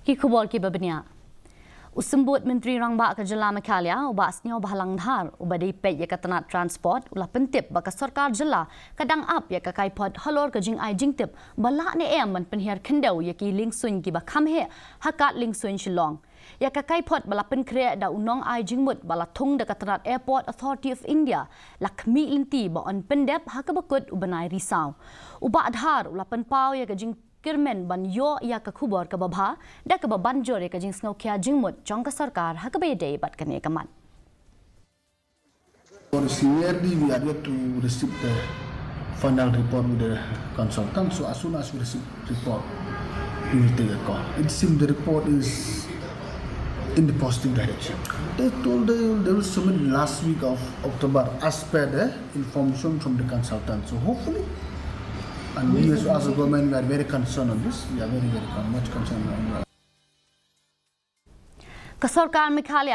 Ki khubor ki babnya. Usembut Menteri Rangba ke Jela Mekhalia ubas nyo bahalang dhar ubadai pet ya ke Tnat transport ulah pentip baka Sorkar Jela kadang ap ya ke Kaiphot Halor ke Jingtip balak ne man penhiar kendau ya ki lingsun ki bakam he hakat lingsun Shillong. Ya ke Kaiphot bala penkre da unong Jingmut bala thung da ke Tnat Airport Authority of India lakmi linti ba on pendep hakabakut ubanai risau. Uba adhar ulah penpau ya ke Kirmen ban yo ya ke khubor ke babha da ke banjor ya ke jing snokya jingmut Jong ke Sorkar ha ke bede bat kene kamat. Yearly we are yet to receive the final report with the consultant, so as soon as we receive the report we will take a call. It seems the report is in the positive direction. They told they will submit last week of October as per the information from the consultant, so hopefully. And we as a government, we are very concerned on this. We are very much concerned on that. Sorkar Mekhalia